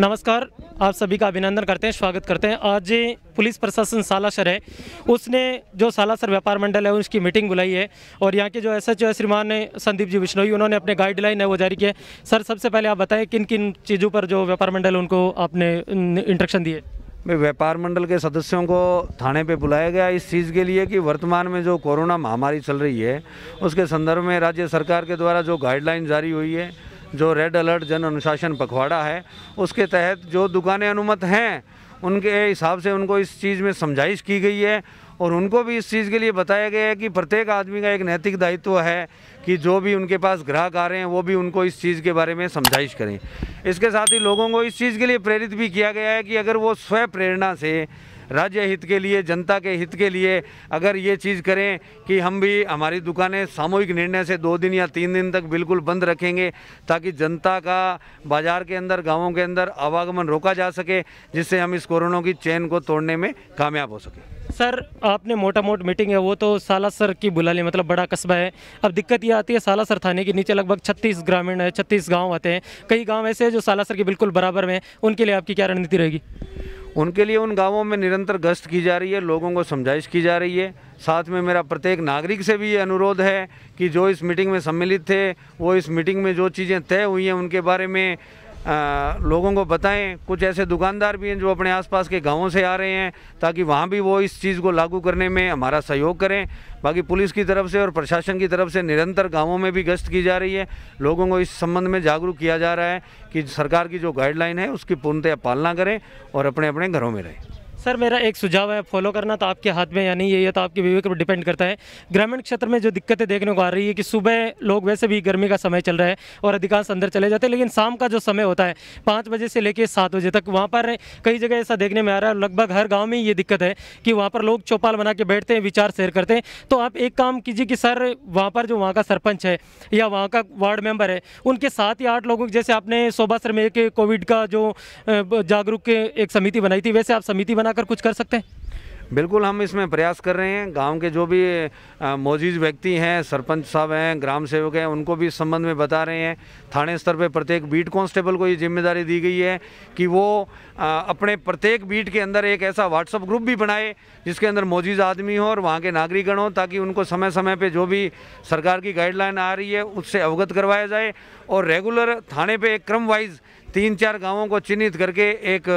नमस्कार, आप सभी का अभिनंदन करते हैं, स्वागत करते हैं। आज पुलिस प्रशासन सालासर है, उसने जो सालासर व्यापार मंडल है उसकी मीटिंग बुलाई है और यहाँ के जो SHO है श्रीमान संदीप जी बिश्नोई, उन्होंने अपने गाइडलाइन है वो जारी किए। सर, सबसे पहले आप बताएं किन किन चीज़ों पर जो व्यापार मंडल उनको आपने इंस्ट्रक्शन दिए। व्यापार मंडल के सदस्यों को थाने पे बुलाया गया इस चीज़ के लिए कि वर्तमान में जो कोरोना महामारी चल रही है उसके संदर्भ में राज्य सरकार के द्वारा जो गाइडलाइन जारी हुई है, जो रेड अलर्ट जन अनुशासन पखवाड़ा है, उसके तहत जो दुकानें अनुमत हैं उनके हिसाब से उनको इस चीज़ में समझाइश की गई है और उनको भी इस चीज़ के लिए बताया गया है कि प्रत्येक आदमी का एक नैतिक दायित्व है कि जो भी उनके पास ग्राहक आ रहे हैं वो भी उनको इस चीज़ के बारे में समझाइश करें। इसके साथ ही लोगों को इस चीज़ के लिए प्रेरित भी किया गया है कि अगर वो स्वयं प्रेरणा से राज्य हित के लिए, जनता के हित के लिए अगर ये चीज़ करें कि हम भी हमारी दुकानें सामूहिक निर्णय से 2 दिन या 3 दिन तक बिल्कुल बंद रखेंगे ताकि जनता का बाज़ार के अंदर, गाँवों के अंदर आवागमन रोका जा सके, जिससे हम इस कोरोना की चेन को तोड़ने में कामयाब हो सके। सर, आपने मोटा मोट मीटिंग है वो तो सालासर की बुला ली, मतलब बड़ा कस्बा है। अब दिक्कत ये आती है सालासर थाने के नीचे लगभग 36 ग्रामीण है, 36 गाँव आते हैं। कई गाँव ऐसे हैं जो सालासर के बिल्कुल बराबर में, उनके लिए आपकी क्या रणनीति रहेगी? उनके लिए उन गांवों में निरंतर गश्त की जा रही है, लोगों को समझाइश की जा रही है। साथ में मेरा प्रत्येक नागरिक से भी ये अनुरोध है कि जो इस मीटिंग में सम्मिलित थे वो इस मीटिंग में जो चीज़ें तय हुई हैं उनके बारे में लोगों को बताएं। कुछ ऐसे दुकानदार भी हैं जो अपने आसपास के गांवों से आ रहे हैं ताकि वहां भी वो इस चीज़ को लागू करने में हमारा सहयोग करें। बाकी पुलिस की तरफ से और प्रशासन की तरफ से निरंतर गांवों में भी गश्त की जा रही है। लोगों को इस संबंध में जागरूक किया जा रहा है कि सरकार की जो गाइडलाइन है उसकी पूर्णतः पालना करें और अपने अपने घरों में रहें। सर, मेरा एक सुझाव है, फॉलो करना तो आपके हाथ में या नहीं, ये तो आपके विवेक पर डिपेंड करता है। ग्रामीण क्षेत्र में जो दिक्कतें देखने को आ रही है कि सुबह लोग वैसे भी गर्मी का समय चल रहा है और अधिकांश अंदर चले जाते हैं, लेकिन शाम का जो समय होता है 5 बजे से लेकर 7 बजे तक, वहाँ पर कई जगह ऐसा देखने में आ रहा है, लगभग हर गाँव में ये दिक्कत है कि वहाँ पर लोग चौपाल बना के बैठते हैं, विचार शेयर करते हैं। तो आप एक काम कीजिए कि सर, वहाँ पर जो वहाँ का सरपंच है या वहाँ का वार्ड मेंबर है, उनके 7 या 8 लोगों, जैसे आपने सोबासर में एक कोविड का जो जागरूक एक समिति बनाई थी, वैसे आप समिति बनाकर कुछ कर सकते हैं। बिल्कुल, हम इसमें प्रयास कर रहे हैं। गांव के जो भी मौजूद व्यक्ति हैं, सरपंच साहब हैं, ग्राम सेवक हैं, उनको भी इस संबंध में बता रहे हैं। थाने स्तर पे प्रत्येक बीट कांस्टेबल को ये जिम्मेदारी दी गई है कि वो अपने प्रत्येक बीट के अंदर एक ऐसा व्हाट्सएप ग्रुप भी बनाए जिसके अंदर मौजूद आदमी हो और वहाँ के नागरिकगण हो, ताकि उनको समय समय पे जो भी सरकार की गाइडलाइन आ रही है उससे अवगत करवाया जाए और रेगुलर थाने पे एक क्रम वाइज 3-4 गांवों को चिन्हित करके एक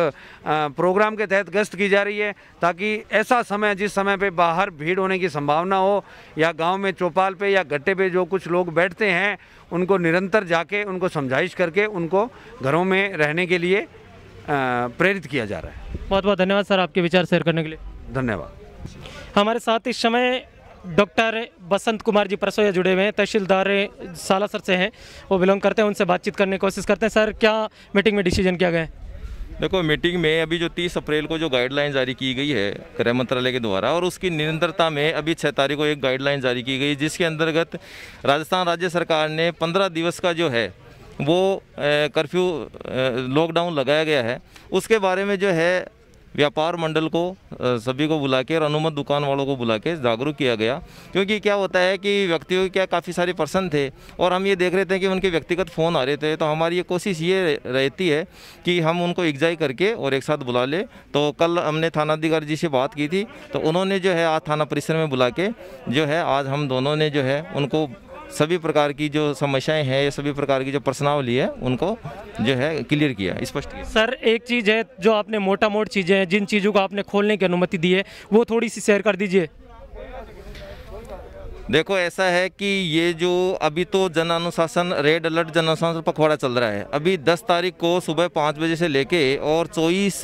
प्रोग्राम के तहत गश्त की जा रही है ताकि ऐसा समय जिस समय पे बाहर भीड़ होने की संभावना हो या गांव में चौपाल पे या गट्टे पे जो कुछ लोग बैठते हैं उनको निरंतर जाके उनको समझाइश करके उनको घरों में रहने के लिए प्रेरित किया जा रहा है। बहुत बहुत धन्यवाद सर, आपके विचार शेयर करने के लिए। धन्यवाद। हमारे साथ इस समय डॉक्टर बसंत कुमार जी परसोया जुड़े हुए हैं, तहसीलदार सालासर से हैं, वो बिलोंग करते हैं, उनसे बातचीत करने की कोशिश करते हैं। सर, क्या मीटिंग में डिसीजन किया गया है? देखो, मीटिंग में अभी जो 30 अप्रैल को जो गाइडलाइन जारी की गई है गृह मंत्रालय के द्वारा, और उसकी निरंतरता में अभी 6 तारीख को एक गाइडलाइन जारी की गई जिसके अंतर्गत राजस्थान राज्य सरकार ने 15 दिवस का जो है वो कर्फ्यू लॉकडाउन लगाया गया है। उसके बारे में जो है व्यापार मंडल को सभी को बुला के और अनुमत दुकान वालों को बुला के जागरूक किया गया, क्योंकि क्या होता है कि व्यक्तियों के क्या काफ़ी सारे पर्सन थे और हम ये देख रहे थे कि उनके व्यक्तिगत फ़ोन आ रहे थे। तो हमारी ये कोशिश ये रहती है कि हम उनको एकजाई करके और एक साथ बुला ले। तो कल हमने थानाधिकारी जी से बात की थी, तो उन्होंने जो है आज थाना परिसर में बुला के जो है आज हम दोनों ने जो है उनको सभी प्रकार की जो समस्याएं हैं या सभी प्रकार की जो प्रश्नावली है उनको जो है क्लियर किया, स्पष्ट किया। सर, एक चीज़ है जो आपने मोटा मोट चीज़ें हैं, जिन चीज़ों को आपने खोलने की अनुमति दी है वो थोड़ी सी शेयर कर दीजिए। देखो, ऐसा है कि ये जो अभी तो जन अनुशासन रेड अलर्ट जन अनुशासन पखवाड़ा चल रहा है। अभी 10 तारीख को सुबह 5 बजे से लेके और 24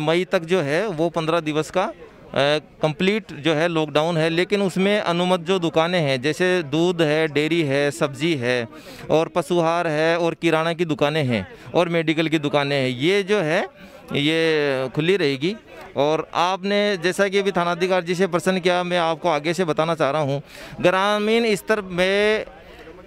मई तक जो है वो 15 दिवस का कंप्लीट जो है लॉकडाउन है। लेकिन उसमें अनुमत जो दुकानें हैं जैसे दूध है, डेयरी है, सब्जी है और पशुहार है और किराना की दुकानें हैं और मेडिकल की दुकानें हैं, ये जो है ये खुली रहेगी। और आपने जैसा कि अभी थानाधिकारी जी से प्रश्न किया, मैं आपको आगे से बताना चाह रहा हूँ, ग्रामीण स्तर में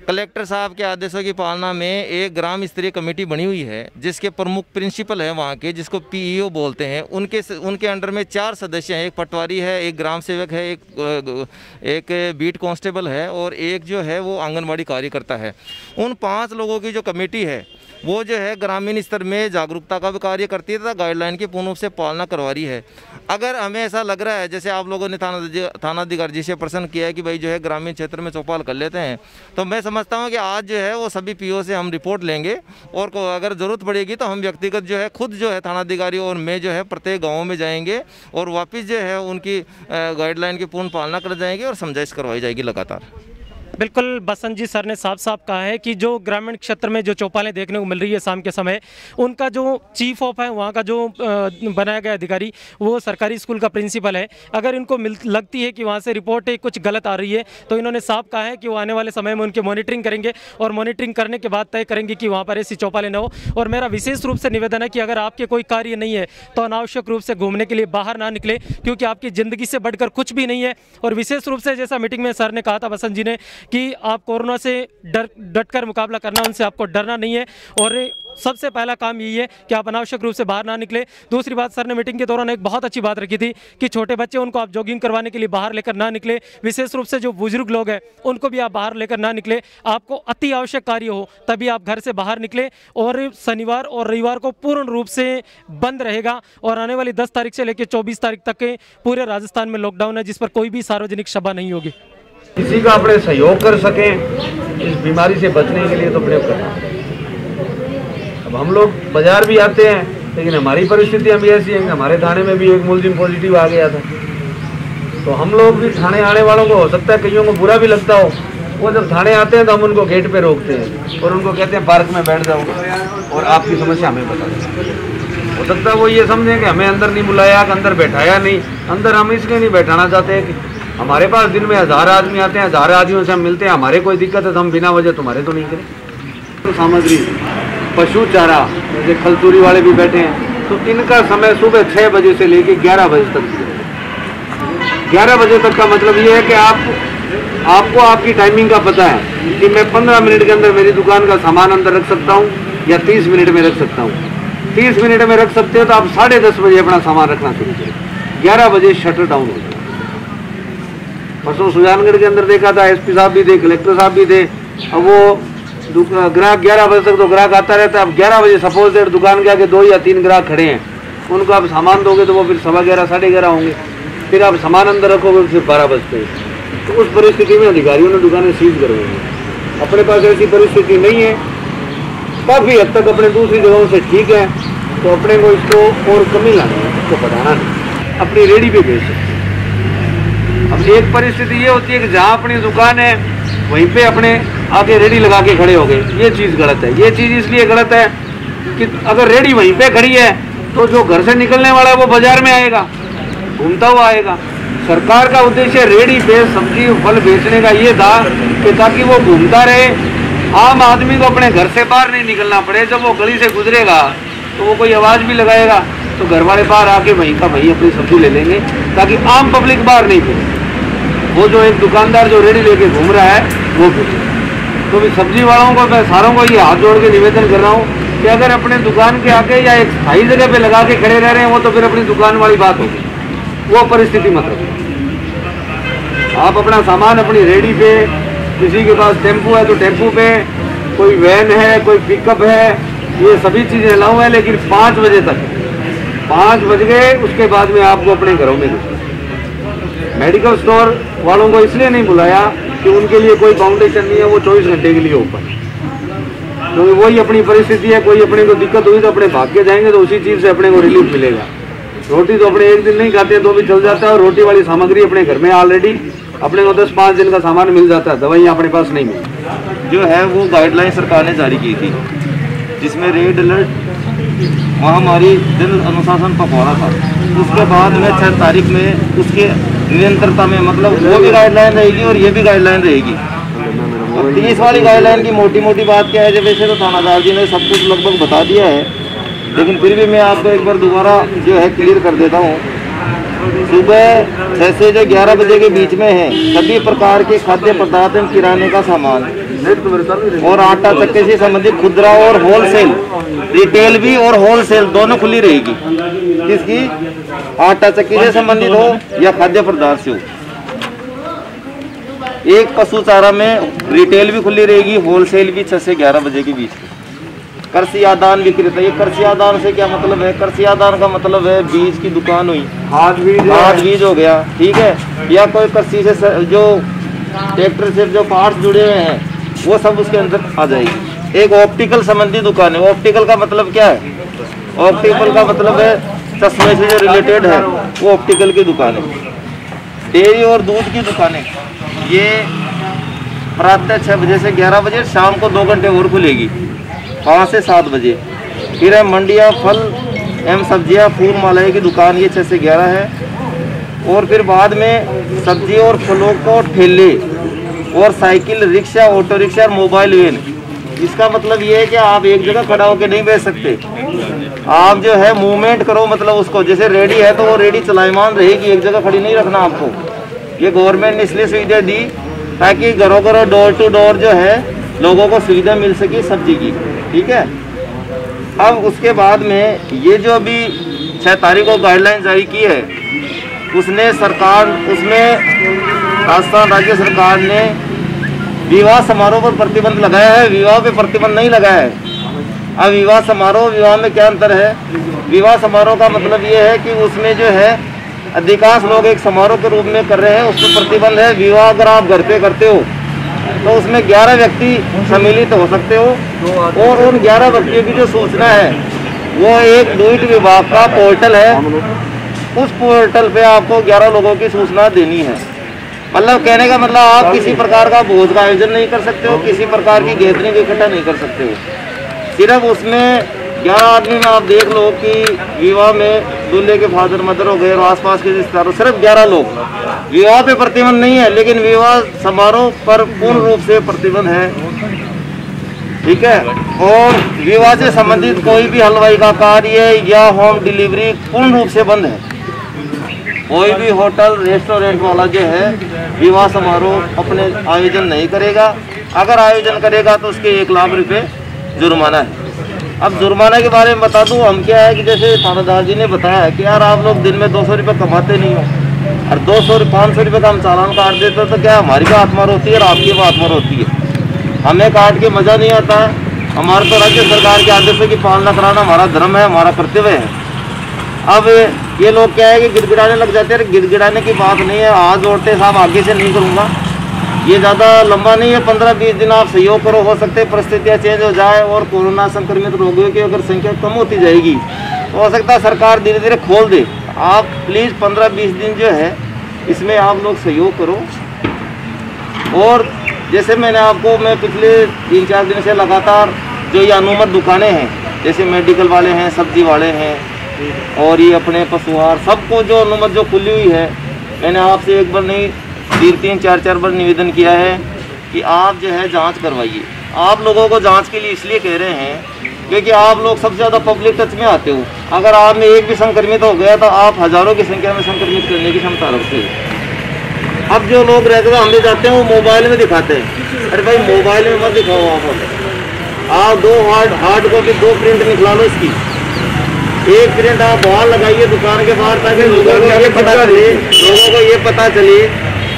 कलेक्टर साहब के आदेशों की पालना में एक ग्राम स्तरीय कमेटी बनी हुई है जिसके प्रमुख प्रिंसिपल हैं वहाँ के, जिसको PEO बोलते हैं। उनके अंडर में 4 सदस्य हैं, एक पटवारी है, एक ग्राम सेवक है, एक बीट कांस्टेबल है और एक जो है वो आंगनबाड़ी कार्यकर्ता है। उन 5 लोगों की जो कमेटी है वो जो है ग्रामीण स्तर में जागरूकता का भी कार्य करती है तथा गाइडलाइन की पूर्ण रूप से पालना करवा रही है। अगर हमें ऐसा लग रहा है, जैसे आप लोगों ने थानाधिकारी जी से प्रश्न किया है कि भाई जो है ग्रामीण क्षेत्र में चौपाल कर लेते हैं, तो मैं समझता हूँ कि आज जो है वो सभी पीओ से हम रिपोर्ट लेंगे और अगर ज़रूरत पड़ेगी तो हम व्यक्तिगत जो है खुद जो है थानाधिकारी और मैं जो है प्रत्येक गाँव में जाएंगे और वापस जो है उनकी गाइडलाइन की पूर्ण पालना कर जाएंगे और समझाइश करवाई जाएगी लगातार। बिल्कुल, बसंत जी सर ने साफ साफ कहा है कि जो ग्रामीण क्षेत्र में जो चौपालें देखने को मिल रही है शाम के समय, उनका जो चीफ ऑफ है वहाँ का जो बनाया गया अधिकारी वो सरकारी स्कूल का प्रिंसिपल है। अगर इनको लगती है कि वहाँ से रिपोर्ट कुछ गलत आ रही है तो इन्होंने साफ कहा है कि वो आने वाले समय में उनकी मॉनिटरिंग करेंगे और मॉनिटरिंग करने के बाद तय करेंगे कि वहाँ पर ऐसी चौपालें न हो। और मेरा विशेष रूप से निवेदन है कि अगर आपके कोई कार्य नहीं है तो अनावश्यक रूप से घूमने के लिए बाहर ना निकले, क्योंकि आपकी ज़िंदगी से बढ़कर कुछ भी नहीं है। और विशेष रूप से जैसा मीटिंग में सर ने कहा था बसंत जी ने कि आप कोरोना से डटकर मुकाबला करना, उनसे आपको डरना नहीं है और सबसे पहला काम यही है कि आप अनावश्यक रूप से बाहर ना निकले। दूसरी बात, सर ने मीटिंग के दौरान एक बहुत अच्छी बात रखी थी कि छोटे बच्चे उनको आप जॉगिंग करवाने के लिए बाहर लेकर ना निकले। विशेष रूप से जो बुजुर्ग लोग हैं उनको भी आप बाहर लेकर ना निकले। आपको अति आवश्यक कार्य हो तभी आप घर से बाहर निकले। और शनिवार और रविवार को पूर्ण रूप से बंद रहेगा और आने वाली 10 तारीख से लेकर 24 तारीख तक के पूरे राजस्थान में लॉकडाउन है, जिस पर कोई भी सार्वजनिक सभा नहीं होगी। किसी का अपने सहयोग कर सकें इस बीमारी से बचने के लिए तो प्रयोग करना। अब हम लोग बाजार भी आते हैं, लेकिन हमारी परिस्थिति अभी ऐसी है कि हमारे थाने में भी एक मुलजिम पॉजिटिव आ गया था। तो हम लोग भी थाने आने वालों को, हो सकता है कईयों को बुरा भी लगता हो, वो जब थाने आते हैं तो हम उनको गेट पे रोकते हैं और उनको कहते हैं पार्क में बैठ जाओ और आपकी समस्या हमें बता दो। हो सकता है वो ये समझें कि हमें अंदर नहीं बुलाया, कि अंदर बैठाया नहीं। अंदर हम इसलिए नहीं बैठाना चाहते हैं कि हमारे पास दिन में 1000 आदमी आते हैं, 1000 आदमियों से हम मिलते हैं, हमारे कोई दिक्कत है तो हम बिना वजह तुम्हारे तो नहीं करें। तो सामग्री पशु चारा, जैसे खलतूरी वाले भी बैठे हैं, तो इनका समय सुबह 6 बजे से लेके 11 बजे तक। 11 बजे तक का मतलब ये है कि आपको आपकी टाइमिंग का पता है कि मैं 15 मिनट के अंदर मेरी दुकान का सामान अंदर रख सकता हूँ या 30 मिनट में रख सकता हूँ। 30 मिनट में रख सकते हो तो आप 10:30 बजे अपना सामान रखना शुरू करें। 11 बजे शटर डाउन हो जाए। परसों सुजानगढ़ के अंदर देखा था, एसपी साहब भी थे, कलेक्टर साहब भी थे। अब वो ग्राहक 11 बजे तक तो ग्राहक आता रहता है। अब 11 बजे सपोज दैट दुकान के आगे 2 या 3 ग्राहक खड़े हैं, उनको आप सामान दोगे तो वो फिर 11:15 11:30 होंगे। फिर आप सामान अंदर रखोगे फिर 12 बजते हैं। तो उस परिस्थिति में अधिकारियों ने दुकानें सीज करवाई। अपने पास ऐसी परिस्थिति नहीं है, काफ़ी हद तक अपने दूसरी जगहों से ठीक है, तो अपने को इसको और कमी लाना है, इसको बढ़ाना नहीं, अपनी रेडी पे बेच सकते। अब एक परिस्थिति ये होती है कि जहाँ अपनी दुकान है वहीं पे अपने आगे रेडी लगा के खड़े हो गए, ये चीज़ गलत है। ये चीज़ इसलिए गलत है कि अगर रेडी वहीं पे खड़ी है तो जो घर से निकलने वाला है वो बाजार में आएगा, घूमता हुआ आएगा। सरकार का उद्देश्य रेडी पे सब्जी फल बेचने का ये था कि ताकि वो घूमता रहे, आम आदमी को अपने घर से बाहर नहीं निकलना पड़े। जब वो गली से गुजरेगा तो वो कोई आवाज़ भी लगाएगा तो घर वाले बाहर आके वहीं का वहीं अपनी सब्जी ले लेंगे, ताकि आम पब्लिक बाहर नहीं फिरे। वो जो एक दुकानदार जो रेडी लेके घूम रहा है वो भी। तो भी सब्जी वालों को, मैं सारों को ये हाथ जोड़ के निवेदन कर रहा हूँ कि अगर अपने दुकान के आगे या एक स्थायी जगह पे लगा के खड़े रह रहे हैं वो तो फिर अपनी दुकान वाली बात होगी, वो परिस्थिति मत रखो। आप अपना सामान अपनी रेडी पे, किसी के पास टेम्पो है तो टेम्पो पे, कोई वैन है, कोई पिकअप है, ये सभी चीज़ें अलाउ है। लेकिन 5 बजे तक, 5 बज गए उसके बाद में आपको अपने घरों में घुसना। मेडिकल स्टोर वालों को इसलिए नहीं बुलाया कि उनके लिए कोई फाउंडेशन नहीं है, वो 24 घंटे के लिए ओपन है, क्योंकि वही अपनी परिस्थिति है। कोई अपने को दिक्कत हुई तो अपने भाग के जाएंगे तो उसी चीज़ से अपने को रिलीफ मिलेगा। रोटी तो अपने एक दिन नहीं खाते हैं तो भी चल जाता है, और रोटी वाली सामग्री अपने घर में ऑलरेडी अपने को 10-5 दिन का सामान मिल जाता है, दवाइयाँ अपने पास नहीं मिलती। जो है वो गाइडलाइन सरकार ने जारी की थी, जिसमें रेड अलर्ट महामारी जन अनुशासन पखवाड़ा था। उसके बाद में 6 तारीख में उसके निरंतरता में, मतलब वो भी गाइडलाइन रहेगी और ये भी गाइडलाइन रहेगी। तो 30 वाली गाइडलाइन की मोटी मोटी बात क्या है, जब वैसे तो थानादार जी ने सब कुछ लगभग बता दिया है, लेकिन फिर भी मैं आपको एक बार दोबारा जो है क्लियर कर देता हूँ। सुबह 6 से जो 11 बजे के बीच में है, सभी प्रकार के खाद्य पदार्थ एवं किराने का सामान और आटा चक्के से संबंधित खुदरा और होलसेल, रिटेल भी और होलसेल दोनों खुली रहेगी। किसकी? आटा चक्की से संबंधित हो या खाद्य पदार्थ से हो। एक पशु चारा में रिटेल भी खुली रहेगी, होलसेल भी 6 से 11 बजे के बीच में। कृषियादान विक्रेता। ये कृषियादान से क्या मतलब है? कृषियादान का मतलब है बीज की दुकान हुई, खाद बीज हो गया, ठीक है, या कोई कृषि से जो ट्रैक्टर से जो पार्ट्स जुड़े हुए हैं वो सब उसके अंदर आ जाएगी। एक ऑप्टिकल संबंधी दुकान है। ऑप्टिकल का मतलब क्या है? ऑप्टिकल का मतलब है चश्मे से जो रिलेटेड है वो ऑप्टिकल की दुकान है। डेयरी और दूध की दुकानें ये प्रातः 6 बजे से 11 बजे, शाम को 2 घंटे और खुलेगी 5 से 7 बजे। फिर है मंडियाँ, फल एवं सब्जियाँ, फूल मालाएँ की दुकान, ये 6 से 11 है। और फिर बाद में सब्जी और फलों को ठेले और साइकिल, रिक्शा, ऑटो रिक्शा और मोबाइल वैन। इसका मतलब ये है कि आप एक जगह खड़ा होकर नहीं बेच सकते, आप जो है मूवमेंट करो, मतलब उसको जैसे रेडी है तो वो रेडी चलायमान रहेगी, एक जगह खड़ी नहीं रखना आपको। ये गवर्नमेंट ने इसलिए सुविधा दी ताकि घरों घरों डोर टू डोर जो है लोगों को सुविधा मिल सके सब्जी की, ठीक है। अब उसके बाद में ये जो अभी 6 तारीख को गाइडलाइन जारी की है उसमें राजस्थान राज्य सरकार ने विवाह समारोह पर प्रतिबंध लगाया है, विवाह पे प्रतिबंध नहीं लगाया है। अब विवाह समारोह, विवाह में क्या अंतर है? विवाह समारोह का मतलब ये है कि उसमें जो है अधिकांश लोग एक समारोह के रूप में कर रहे हैं, उसमें प्रतिबंध है। विवाह अगर आप घर पे करते हो तो उसमें 11 व्यक्ति सम्मिलित हो सकते हो और उन 11 व्यक्तियों की जो सूचना है वो एक डूइट विभाग का पोर्टल है, उस पोर्टल पे आपको 11 लोगों की सूचना देनी है। मतलब कहने का मतलब आप किसी प्रकार का भोज का आयोजन नहीं कर सकते हो, किसी प्रकार की गैदरिंग इकट्ठा नहीं कर सकते हो। सिर्फ उसमें 11 आदमी में आप देख लो कि विवाह में दूल्हे के फादर मदर हो गए और आसपास के रिश्तेदार, सिर्फ 11 लोग। विवाह पे प्रतिबंध नहीं है, लेकिन विवाह समारोह पर पूर्ण रूप से प्रतिबंध है, ठीक है। और विवाह से संबंधित कोई भी हलवाई का कार्य या होम डिलीवरी पूर्ण रूप से बंद है। कोई भी होटल रेस्टोरेंट वाला जो है विवाह समारोह अपने आयोजन नहीं करेगा। अगर आयोजन करेगा तो उसके 1 लाख रुपए जुर्माना है। अब जुर्माना के बारे में बता दूं, हम क्या है कि जैसे थानेदार जी ने बताया कि यार आप लोग दिन में 200 रुपये कमाते नहीं हो और 200-500 रुपये का हम चालान काट देते तो क्या हमारी भी आत्मा रोती है और आपकी भी आत्मा रोती है। हमें काट के मज़ा नहीं आता है। हमारा तो राज्य सरकार के आदेशों की पालना कराना हमारा धर्म है, हमारा कर्तव्य है। अब ये लोग क्या है कि गिड़गिड़ाने लग जाते हैं। गिड़गिड़ाने की बात नहीं है, हाथ जोड़ते साहब आगे से नहीं करूँगा, ये ज़्यादा लंबा नहीं है, 15-20 दिन आप सहयोग करो। हो सकते परिस्थितियाँ चेंज हो जाए और कोरोना संक्रमित रोगियों की अगर संख्या कम होती जाएगी तो हो सकता है सरकार धीरे धीरे खोल दे। आप प्लीज़ 15-20 दिन जो है इसमें आप लोग सहयोग करो। और जैसे मैं पिछले 3-4 दिन से लगातार जो ये अनुमत दुकानें हैं, जैसे मेडिकल वाले हैं, सब्जी वाले हैं और ये अपने पशुहार, सबको जो अनुमत जो खुली हुई है, मैंने आपसे एक बार नहीं 3-4 बार निवेदन किया है कि आप जो है जांच करवाइए। आप लोगों को जांच के लिए इसलिए कह रहे हैं क्योंकि आप लोग सबसे ज़्यादा पब्लिक टच में आते हो। अगर आप में एक भी संक्रमित हो गया तो आप हज़ारों की संख्या में संक्रमित करने की क्षमता रखते हो। अब जो लोग रहते हैं हमें जाते हैं वो मोबाइल में दिखाते हैं। अरे भाई मोबाइल में मत दिखाओ, आप 2 हार्ड कॉपी 2 प्रिंट निकला लो इसकी। एक प्रिंट आप बाहर लगाइए दुकान के बाहर ताकि लोगों को ये पता चले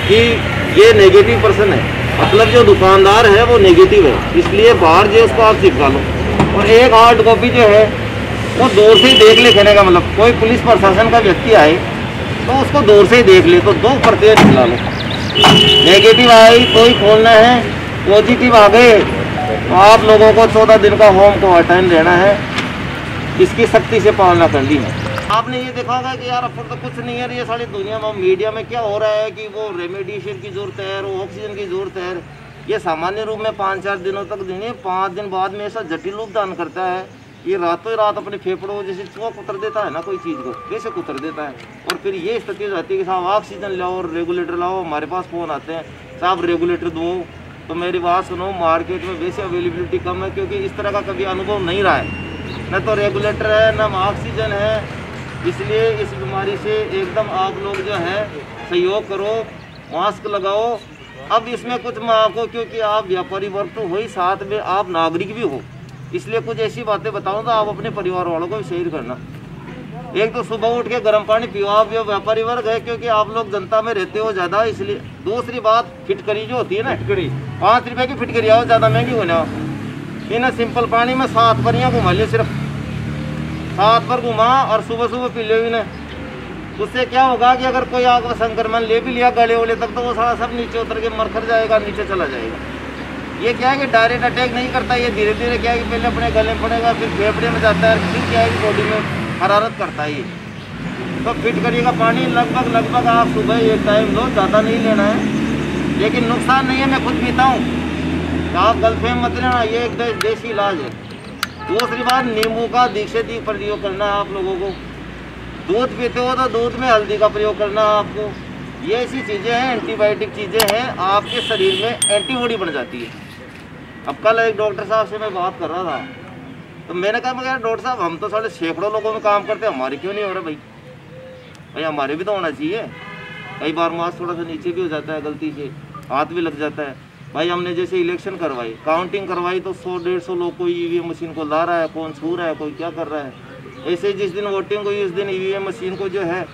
कि ये नेगेटिव पर्सन है, मतलब जो दुकानदार है वो नेगेटिव है, इसलिए बाहर जो उसको आप चिपका लो। और एक हार्ड कॉपी जो है वो दूर से ही देख ले, कहने का मतलब कोई पुलिस प्रशासन का व्यक्ति आए तो उसको दूर से ही देख ले, तो 2 प्रतियां निकला लो। नेगेटिव आई तो ही खोलना है, पॉजिटिव आ गए तो आप लोगों को 14 दिन का होम क्वारंटाइन रहना है। इसकी सख्ती से पालना करनी है। आपने ये देखा होगा कि यार अब तो कुछ नहीं है, ये सारी दुनिया में मीडिया में क्या हो रहा है कि वो रेमेडिएशन की जरूरत है, वो ऑक्सीजन की जरूरत है। ये सामान्य रूप में 5-4 दिनों तक देने, 5 दिन बाद में ऐसा जटिल रूप धारण करता है, ये रातों रात अपने फेफड़ों जैसे चूहा कुतर देता है ना, कोई चीज़ को वैसे कुतर देता है। और फिर ये स्थिति हो जाती है कि साहब ऑक्सीजन लाओ और रेगुलेटर लाओ। हमारे पास फ़ोन आते हैं, साहब रेगुलेटर दो, तो मेरी बात सुनो, मार्केट में वैसे अवेलेबिलिटी कम है क्योंकि इस तरह का कभी अनुभव नहीं रहा है, न तो रेगुलेटर है न ऑक्सीजन है। इसलिए इस बीमारी से एकदम आप लोग जो है सहयोग करो, मास्क लगाओ। अब इसमें कुछ मैं आपको, क्योंकि आप व्यापारी वर्ग तो हो ही, साथ में आप नागरिक भी हो, इसलिए कुछ ऐसी बातें बताऊं तो आप अपने परिवार वालों को भी शेयर करना। एक तो सुबह उठ के गर्म पानी पियो, आप जो व्यापारी वर्ग है, क्योंकि आप लोग जनता में रहते हो ज़्यादा, इसलिए। दूसरी बात फिटकरी जो होती है ना, फिटकरी 5 रुपये की फिटकरी आओ, ज़्यादा महंगी होना, इन सिंपल पानी में 7 बार यहाँ घुमा लिया, सिर्फ 7 बार घुमा और सुबह सुबह पी लिया इन्हें। उससे क्या होगा कि अगर कोई आग संक्रमण ले भी लिया गले वाले तक, तो वो सारा सब नीचे उतर के मरखर जाएगा, नीचे चला जाएगा। ये क्या है कि डायरेक्ट अटैक नहीं करता, ये धीरे धीरे क्या है कि पहले अपने गले में पड़ेगा, फिर फेफड़े में जाता है, फिर क्या है कि बॉडी में हरारत करता है ये। तो फिट करिएगा पानी लगभग आप सुबह एक टाइम लो, ज़्यादा नहीं लेना है, लेकिन नुकसान नहीं है, मैं खुद पीता हूँ, तो आप गलतफहम मत लेना, ये एक देसी इलाज है। दूसरी बात, नींबू का अधिक से अधिक प्रयोग करना है आप लोगों को। दूध पीते हो तो दूध में हल्दी का प्रयोग करना है आपको। ये ऐसी चीज़ें हैं, एंटीबायोटिक चीज़ें हैं, आपके शरीर में एंटीबॉडी बन जाती है। अब कल एक डॉक्टर साहब से मैं बात कर रहा था, तो मैंने कहा मैं डॉक्टर साहब हम तो साढ़े सैकड़ों लोगों में काम करते हैं, हमारे क्यों नहीं हो रहा भाई हमारे भी तो होना चाहिए। कई बार मास्क थोड़ा सा नीचे भी हो जाता है, गलती से हाथ भी लग जाता है। भाई हमने जैसे इलेक्शन करवाई, काउंटिंग करवाई, तो 100-150 लोग कोई ईवीएम मशीन को ला रहा है, कौन छू रहा है, कोई क्या कर रहा है। ऐसे जिस दिन वोटिंग हुई उस दिन ईवीएम मशीन को जो है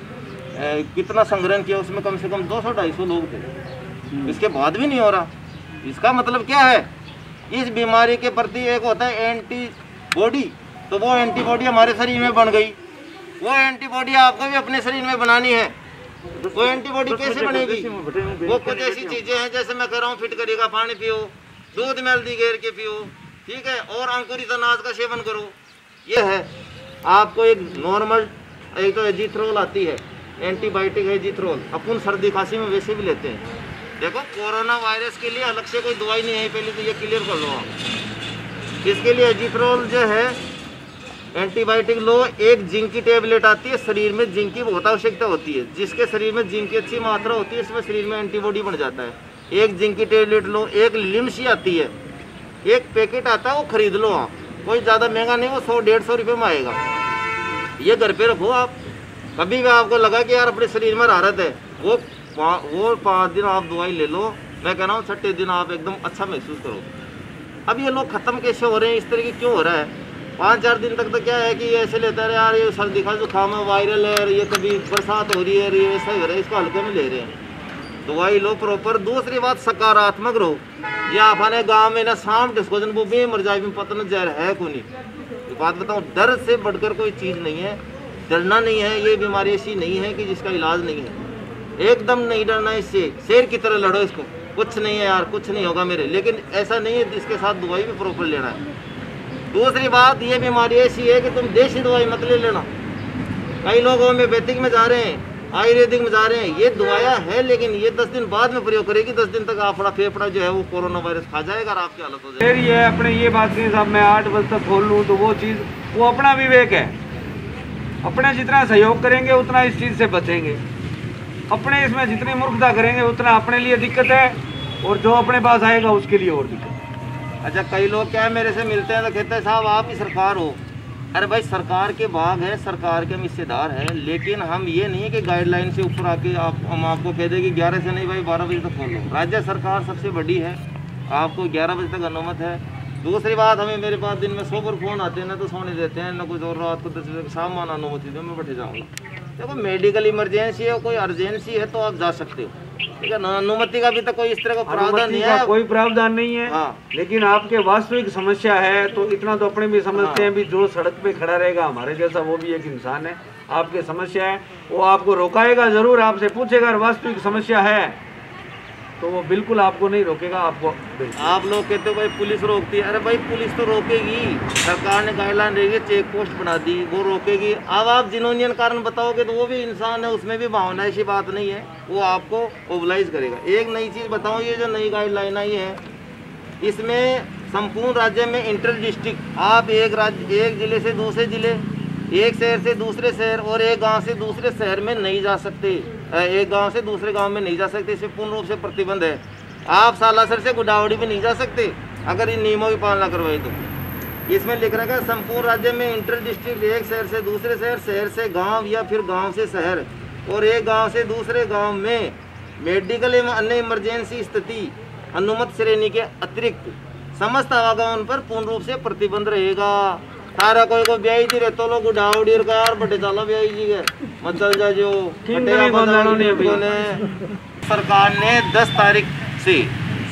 कितना संग्रहण किया, उसमें कम से कम 200-250 लोग थे, इसके बाद भी नहीं हो रहा। इसका मतलब क्या है, इस बीमारी के प्रति एक होता है एंटीबॉडी, तो वो एंटीबॉडी हमारे शरीर में बन गई, वो एंटीबॉडी आपको भी अपने शरीर में बनानी है। वो एंटीबॉडी कैसे बनेगी? वो कुछ ऐसी चीजें हैं, जैसे मैं कह रहा हूँ, फिट करिएगा पानी पियो, दूध में हल्दी घेर के पियो, ठीक है, और अंकुरित अनाज का सेवन करो। ये है आपको एक नॉर्मल, एक तो एजिथ्रोल आती है, एंटीबायोटिक है एजिथ्रोल, अपन सर्दी खांसी में वैसे भी लेते हैं। देखो कोरोना वायरस के लिए अलग से कोई दवाई नहीं है, पहले तो ये क्लियर कर लो आप। इसके लिए एजिथ्रोल जो है एंटीबायोटिक लो। एक जिंक की टेबलेट आती है, शरीर में जिंक की बहुत आवश्यकता होती है, जिसके शरीर में जिंक की अच्छी मात्रा होती है, इसमें शरीर में एंटीबॉडी बन जाता है। एक जिंक की टेबलेट लो। एक लिम्सी आती है, एक पैकेट आता है, वो खरीद लो आप, कोई ज़्यादा महंगा नहीं, वो 100-150 रुपये में आएगा। ये घर पे रखो आप, कभी भी आपको लगा कि यार अपने शरीर में हरारत है, वो 5 दिन आप दवाई ले लो, मैं कह रहा हूँ 6ठे दिन आप एकदम अच्छा महसूस करोगे। अब ये लोग ख़त्म कैसे हो रहे हैं, इस तरह की क्यों हो रहा है? 5-4 दिन तक तो क्या है कि ऐसे लेते रहे, यार ये सर्दी खा जुकाम है, वायरल है, ये कभी बरसात हो रही है, ये ऐसा ही हो रहा है, इसको हल्के में ले रहे हैं। दवाई लो प्रॉपर। दूसरी बात, सकारात्मक रहो। ये आपने गाँव में ना शाम डिस्कोजन वो भी मर जाए, पता न जहर है को नहीं। बात बताऊँ, डर से बढ़कर कोई चीज़ नहीं है, डरना नहीं है। ये बीमारी ऐसी नहीं है कि जिसका इलाज नहीं है, एकदम नहीं डरना इससे, शेर की तरह लड़ो इसको, कुछ नहीं है यार, कुछ नहीं होगा मेरे। लेकिन ऐसा नहीं है, इसके साथ दवाई भी प्रॉपर लेना है। दूसरी बात, ये बीमारी ऐसी है कि तुम देसी दवाई मत ले लेना। कई लोग होम्योपैथिक में जा रहे हैं, आयुर्वेदिक में जा रहे हैं, ये दवाया है, लेकिन ये 10 दिन बाद में प्रयोग करेगी, 10 दिन तक आपका फेफड़ा जो है वो कोरोना वायरस खा जाएगा और आपकी हालत हो जाएगी। फिर ये अपने ये बात नहीं साहब मैं 8 बजे तक खोल लूँ, तो वो चीज़ वो अपना विवेक है। अपने जितना सहयोग करेंगे उतना इस चीज़ से बचेंगे, अपने इसमें जितनी मूर्खता करेंगे उतना अपने लिए दिक्कत है, और जो अपने पास आएगा उसके लिए और दिक्कत। अच्छा, कई लोग क्या है मेरे से मिलते हैं तो कहते हैं साहब आप ही सरकार हो। अरे भाई, सरकार के भाग है, सरकार के हम हिस्सेदार हैं, लेकिन हम ये नहीं है कि गाइडलाइन से ऊपर आके हम आपको कह दें कि 11 से नहीं भाई 12 बजे तक खोल लो। राज्य सरकार सबसे बड़ी है, आपको 11 बजे तक अनुमति है। दूसरी बात, हमें मेरे पास दिन में 100 पर फ़ोन आते हैं, ना तो सोने देते हैं, ना कुछ और, रात को 10 बजे शाम माना अनुमति दो, मैं बैठे जाऊँगा। देखो मेडिकल इमरजेंसी है, कोई अर्जेंसी है तो आप जा सकते हो, ठीक है ना। अनुमति का भी तो कोई इस तरह का प्रावधान नहीं है, कोई प्रावधान नहीं है। हाँ। लेकिन आपके वास्तविक समस्या है तो इतना तो अपने भी समझते हैं, भी जो सड़क पे खड़ा रहेगा हमारे जैसा वो भी एक इंसान है। आपकी समस्या है, वो आपको रोकाएगा जरूर, आपसे पूछेगा वास्तविक समस्या है तो वो बिल्कुल आपको नहीं रोकेगा। आपको आप लोग कहते हो भाई पुलिस रोकती है, अरे भाई पुलिस तो रोकेगी, सरकार ने गाइडलाइन रहेगी, चेक पोस्ट बना दी, वो रोकेगी। अब आप जिनोनियन कारण बताओगे तो वो भी इंसान है, उसमें भी भावना, ऐसी बात नहीं है, वो आपको ओबलाइज करेगा। एक नई चीज़ बताऊँ, ये जो नई गाइडलाइन आई है, इसमें संपूर्ण राज्य में इंटर डिस्ट्रिक्ट, आप एक जिले से दूसरे जिले, एक शहर से दूसरे शहर और एक गांव से दूसरे शहर में नहीं जा सकते, एक गांव से दूसरे गांव में नहीं जा सकते, इसमें पूर्ण रूप से प्रतिबंध है। आप सालासर से गुडावड़ी भी नहीं जा सकते अगर इन नियमों की पालना करवाई तो। इसमें लिख रखा है संपूर्ण राज्य में इंटर डिस्ट्रिक्ट, एक शहर से दूसरे शहर, शहर से गांव या फिर गांव से शहर और एक गांव से दूसरे गांव में मेडिकल एवं अन्य इमरजेंसी स्थिति अनुमत श्रेणी के अतिरिक्त समस्त आवागमन पर पूर्ण रूप से प्रतिबंध रहेगा। तारा कोई को ब्याई जी रे तो लोग उड़ाउड़ी यार बटे चलो ब्याई जी के मत चल जा जो। सरकार ने 10 तारीख से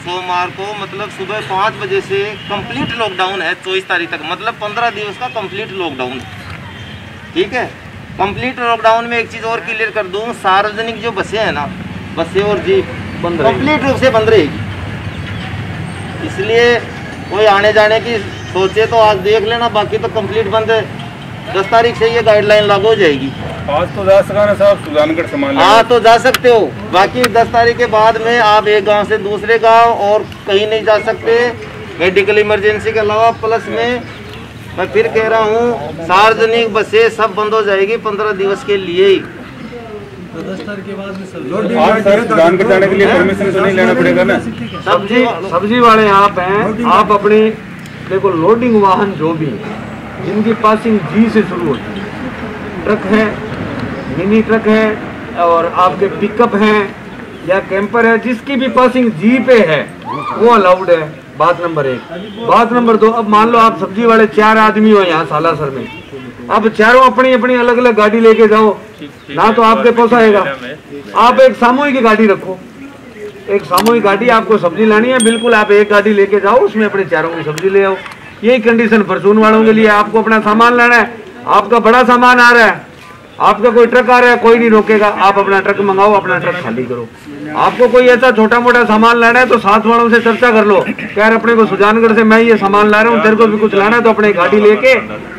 सोमवार को मतलब सुबह 5 बजे से कंप्लीट लॉकडाउन है 24 तारीख तक, मतलब 15 दिवस का कंप्लीट लॉकडाउन। ठीक है, कंप्लीट लॉकडाउन में एक चीज़ और क्लियर कर दूं, सार्वजनिक जो बसें हैं ना, बसें और जीप कंप्लीट रूप से बंद रहेगी। इसलिए कोई आने जाने की सोचे तो आज देख लेना, बाकी तो कंप्लीट बंद है। 10 तारीख से ये गाइडलाइन लागू हो जाएगी। आज तो जा सका ना साहब, सुजानगढ़ सामान हाँ तो जा सकते हो, बाकी 10 तारीख के बाद में आप एक गांव से दूसरे गांव और कहीं नहीं जा सकते मेडिकल इमरजेंसी के अलावा। प्लस में मैं फिर कह रहा हूँ, सार्वजनिक बसें सब बंद हो जाएगी 15 दिवस के लिए ही। सुजानगढ़ जाने के लिए परमिशन तो नहीं लेना पड़ेगा ना? सब्जी वाले आप हैं, आप अपनी देखो लोडिंग वाहन जो भी जिनकी पासिंग जी से शुरू होती है, ट्रक है, मिनी ट्रक है और आपके पिकअप हैं या कैंपर है, जिसकी भी पासिंग जी पे है वो अलाउड है। बात नंबर 1। बात नंबर 2, अब मान लो आप सब्जी वाले 4 आदमी हो यहाँ सालासर में, अब चारों अपनी अपनी अलग अलग गाड़ी लेके जाओ ना, तो आपके पोसाएगा। आप एक सामूहिक गाड़ी रखो, एक सामूहिक गाड़ी, आपको सब्जी लानी है, बिल्कुल आप एक गाड़ी लेके जाओ, उसमें अपने चारों की सब्जी ले आओ। यही कंडीशन परचून वालों के लिए। आपको अपना सामान लाना है, आपका बड़ा सामान आ रहा है, आपका कोई ट्रक आ रहा है, कोई नहीं रोकेगा, आप अपना ट्रक मंगाओ, अपना ट्रक खाली करो। आपको कोई ऐसा छोटा मोटा सामान लाना है तो साथ वालों से चर्चा कर लो, यार अपने को सुजानगढ़ से मैं ये सामान ला रहा हूँ, तेरे को भी कुछ लाना है तो अपने गाड़ी लेके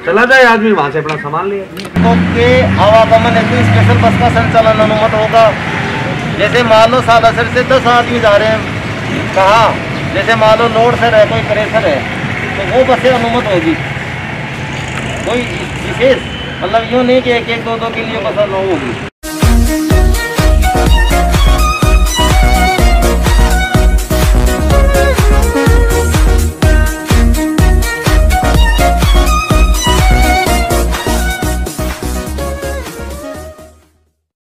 चला जाए आदमी, वहाँ से अपना सामान ले। के आवागमन हेतु स्पेशल बस का संचालन अनुमत होगा। जैसे मान लो सालासर से 10 आदमी जा रहे हैं, कहाँ जैसे मान लो लोड सर है, कोई क्रेशर है, तो वो बसें अनुमत होगी। कोई विशेष मतलब यूँ नहीं कि 1-1, 2-2 के लिए बस अलाउ होगी।